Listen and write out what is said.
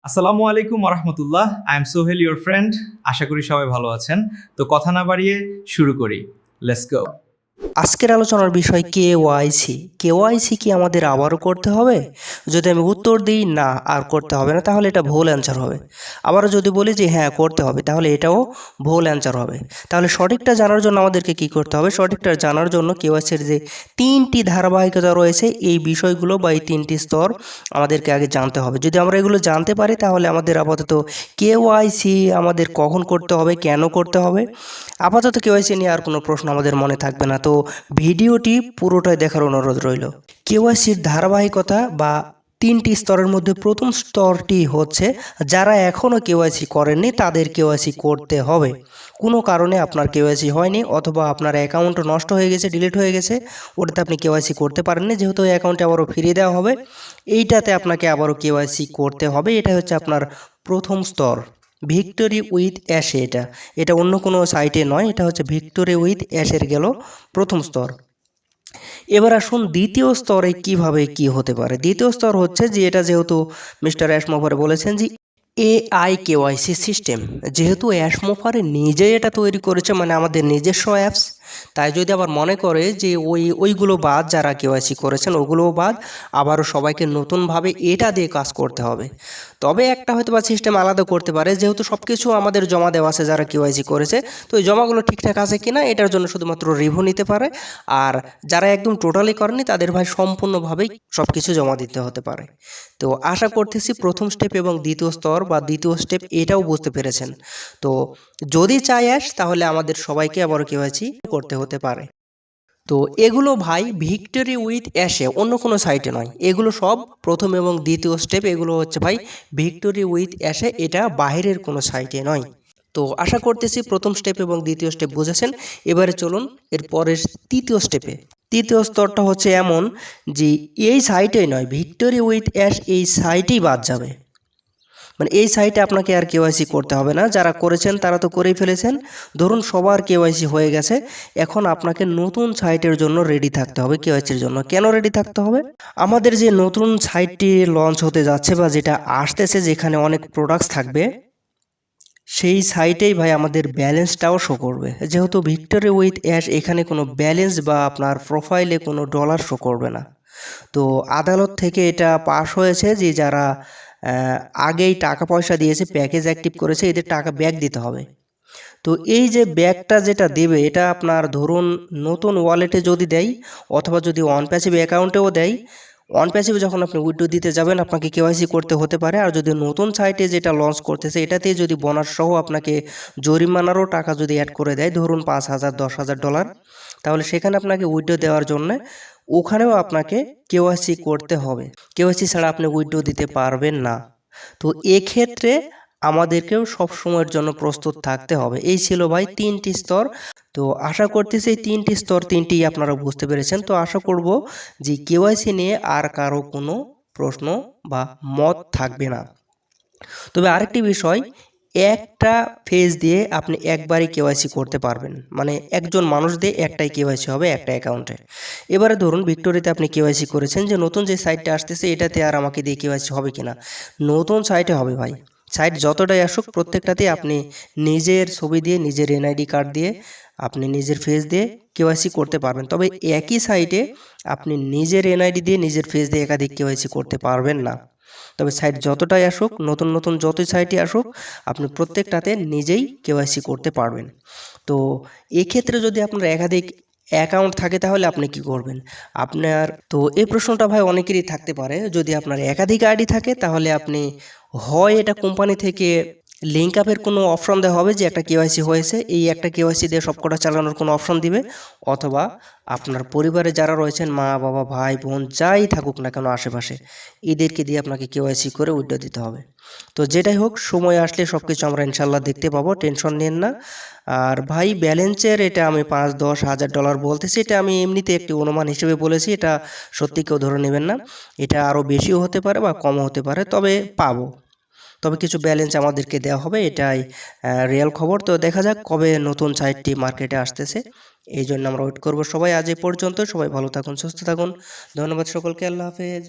আসসালামু আলাইকুম রহমতুল্লাহ। I am Sohel, your friend. আশা করি সবাই ভালো আছেন। তো কথা না বাড়িয়ে শুরু করি। Let's go. আজকের আলোচনার বিষয় কেওয়াইসি। কেওয়াইসি কি আমাদের আবারও করতে হবে? যদি আমি উত্তর দিই না আর করতে হবে না, তাহলে এটা ভুল অ্যান্সার হবে। আবারও যদি বলি যে হ্যাঁ করতে হবে, তাহলে এটাও ভুল অ্যান্সার হবে। তাহলে সঠিকটা জানার জন্য আমাদেরকে কি করতে হবে? সঠিকটা জানার জন্য কেওয়াইসির যে তিনটি ধারাবাহিকতা রয়েছে, এই বিষয়গুলো বা এই তিনটি স্তর আমাদেরকে আগে জানতে হবে। যদি আমরা এগুলো জানতে পারি, তাহলে আমাদের আপাতত কেওয়াইসি আমাদের কখন করতে হবে, কেন করতে হবে, আপাতত কেওয়াইসি নিয়ে আর কোনো প্রশ্ন আমাদের মনে থাকবে না। তো ভিডিওটি পুরোটাই দেখার অনুরোধ রইল। কেওয়াইসির ধারাবাহিকতা বা তিনটি স্তরের মধ্যে প্রথম স্তরটি হচ্ছে যারা এখনও কেওয়াইসি করেননি তাদের কেওয়াইসি করতে হবে। কোনো কারণে আপনার কেওয়াইসি হয়নি অথবা আপনার অ্যাকাউন্ট নষ্ট হয়ে গেছে, ডিলিট হয়ে গেছে, ওটাতে আপনি কেওয়াইসি করতে পারেননি, যেহেতু ওই অ্যাকাউন্টে আবারও ফিরিয়ে দেওয়া হবে, এইটাতে আপনাকে আবারও কেওয়াইসি করতে হবে। এটা হচ্ছে আপনার প্রথম স্তর, ভিক্টোরি উইথ অ্যাশে। এটা অন্য কোনো সাইটে নয়, এটা হচ্ছে ভিক্টোরি উইথ অ্যাশের গেল প্রথম স্তর। এবার আসুন দ্বিতীয় স্তরে কিভাবে কি হতে পারে। দ্বিতীয় স্তর হচ্ছে যে এটা যেহেতু মিস্টার অ্যাশমোফারে বলেছেন যে এআই কেওয়াইসি সিস্টেম, যেহেতু অ্যাশমোফারে নিজে এটা তৈরি করেছে, মানে আমাদের নিজস্ব অ্যাপস, তাই যদি আবার মনে করে যে ওইগুলো বাদ, যারা কেওয়াইসি করেছেন ওগুলোও বাদ, আবারও সবাইকে নতুনভাবে এটা দিয়ে কাজ করতে হবে। তবে একটা হয়তো বা সিস্টেম আলাদা করতে পারে, যেহেতু সব কিছু আমাদের জমা দেওয়া আছে যারা কেওয়াইসি করেছে, তো এই জমাগুলো ঠিকঠাক আছে কিনা এটার জন্য শুধুমাত্র রিভিউ নিতে পারে। আর যারা একদম টোটালি করেনি তাদের ভাই সম্পূর্ণভাবেই সব কিছু জমা দিতে হতে পারে। তো আশা করতেছি প্রথম স্টেপ এবং দ্বিতীয় স্তর বা দ্বিতীয় স্টেপ এটাও বুঝতে পেরেছেন। তো যদি চাই তাহলে আমাদের সবাইকে আবার কেওয়াইসি করতে হতে পারে। তো এগুলো ভাই ভিক্টোরি উইথ অ্যাশে, অন্য কোনো সাইটে নয়, এগুলো সব প্রথম এবং দ্বিতীয় স্টেপ, এগুলো হচ্ছে ভাই ভিক্টোরি উইথ অ্যাশে, এটা বাইরের কোনো সাইটে নয়। তো আশা করতেছি প্রথম স্টেপ এবং দ্বিতীয় স্টেপ বুঝেছেন। এবারে চলুন এর পরের তৃতীয় স্টেপে। তৃতীয় স্তরটা হচ্ছে এমন যে এই সাইটেই নয়, ভিক্টোরি উইথ অ্যাশ এই সাইটেই বাদ যাবে। মানে এই সাইটে আপনাকে আর কেওয়াইসি করতে হবে না, যারা করেছেন তারা তো করেই ফেলেছেন। ধরুন সবার কেওয়াইসি হয়ে গেছে, এখন আপনাকে নতুন সাইটের জন্য রেডি থাকতে হবে। কেওয়াইসির জন্য কেন রেডি থাকতে হবে? আমাদের যে নতুন সাইটটি লঞ্চ হতে যাচ্ছে বা যেটা আসতেছে, যেখানে অনেক প্রোডাক্টস থাকবে, সেই সাইটেই ভাই আমাদের ব্যালেন্সটাও শো করবে। যেহেতু ভিক্টোরি উইথ অ্যাশ এখানে কোনো ব্যালেন্স বা আপনার প্রোফাইলে কোনো ডলার শো করবে না। তো আদালত থেকে এটা পাস হয়েছে যে যারা আগেই টাকা পয়সা দিয়েছে, প্যাকেজ অ্যাক্টিভ করেছে, এদের টাকা ব্যাক দিতে হবে। তো এই যে ব্যাকটা যেটা দেবে, এটা আপনার ধরুন নতুন ওয়ালেটে যদি দেয় অথবা যদি অন প্যাসিভ অ্যাকাউন্টেও দেয়, অন প্যাসিভ যখন আপনি উইথড্র দিতে যাবেন আপনাকে কেওয়াইসি করতে হতে পারে। আর যদি নতুন সাইটে যেটা লঞ্চ করতেছে এটাতে যদি বোনাস সহ আপনাকে জরিমানারও টাকা যদি অ্যাড করে দেয়, ধরুন 5,000 10,000 ডলার, তাহলে সেখানে আপনাকে উইথড্র দেওয়ার জন্য ওখানেও আপনাকে কেওয়াইসি করতে হবে। কেওয়াইসি ছাড়া আপনি উইথড্র দিতে পারবেন না। তো এক্ষেত্রে আমাদেরকেও সব সময়ের জন্য প্রস্তুত থাকতে হবে। এই ছিল ভাই তিনটি স্তর। তো আশা করতেছি এই তিনটি স্তর তিনটি আপনারা বুঝতে পেরেছেন। তো আশা করব যে কেওয়াইসি নিয়ে আর কারো কোনো প্রশ্ন বা মত থাকবে না। তবে আরেকটি বিষয়, একটা ফেজ দিয়ে আপনি একবারই কেওয়াইসি করতে পারবেন, মানে একজন মানুষ দিয়ে একটাই কেওয়াইসি হবে একটা অ্যাকাউন্টে। এবারে ধরুন ভিক্টোরিতে আপনি কেওয়াইসি করেছেন, যে নতুন যে সাইটটা আসতেছে এটাতে আর আমাকে দিয়ে কেওয়াইসি হবে কিনা, নতুন সাইটে হবে ভাই। সাইট যতটাই আসুক প্রত্যেকটাতেই আপনি নিজের ছবি দিয়ে, নিজের এনআইডি কার্ড দিয়ে, আপনি নিজের ফেস দিয়ে কেওয়াইসি করতে পারবেন। তবে একই সাইটে আপনি নিজের এনআইডি দিয়ে, নিজের ফেস দিয়ে একাধিক কেওয়াইসি করতে পারবেন না। তবে সাইট যতটাই আসুক, নতুন নতুন যতই সাইটই আসুক, আপনি প্রত্যেকটাতে নিজেই কেওয়াইসি করতে পারবেন। তো এক্ষেত্রে যদি আপনার একাধিক অ্যাকাউন্ট থাকে তাহলে আপনি কি করবেন? আপনার তো এই প্রশ্নটা ভাই অনেকেরই থাকতে পারে। যদি আপনার একাধিক আইডি থাকে তাহলে আপনি হয় এটা কোম্পানি থেকে লিঙ্ক আপের কোনো অপশন দেওয়া হবে যে একটা কেওয়াইসি হয়েছে, এই একটা কেওয়াইসি দিয়ে সবকটা চালানোর কোনো অপশন দিবে, অথবা আপনার পরিবারে যারা রয়েছেন, মা বাবা ভাই বোন যাই থাকুক না কেন আশেপাশে, এদেরকে দিয়ে আপনাকে কেওয়াইসি করে উইথড্র দিতে হবে। তো যেটাই হোক, সময় আসলে সব কিছু আমরা ইনশাল্লাহ দেখতে পাবো, টেনশন নিন না। আর ভাই ব্যালেন্সের এটা আমি 5-10 হাজার ডলার বলতেছি, এটা আমি এমনিতে একটি অনুমান হিসেবে বলেছি, এটা সত্যি কেউ ধরে নেবেন না। এটা আরও বেশিও হতে পারে বা কমও হতে পারে, তবে পাবো। তবে কিছু ব্যালেন্স আমাদেরকে দেওয়া হবে, এটাই রিয়েল খবর। তো দেখা যাক কবে নতুন সাইটটি মার্কেটে আসতেছে, এই জন্য আমরা ওয়েট করবো। সবাই আজ এই পর্যন্ত, সবাই ভালো থাকুন, সুস্থ থাকুন। ধন্যবাদ সকলকে, আল্লাহ হাফেজ।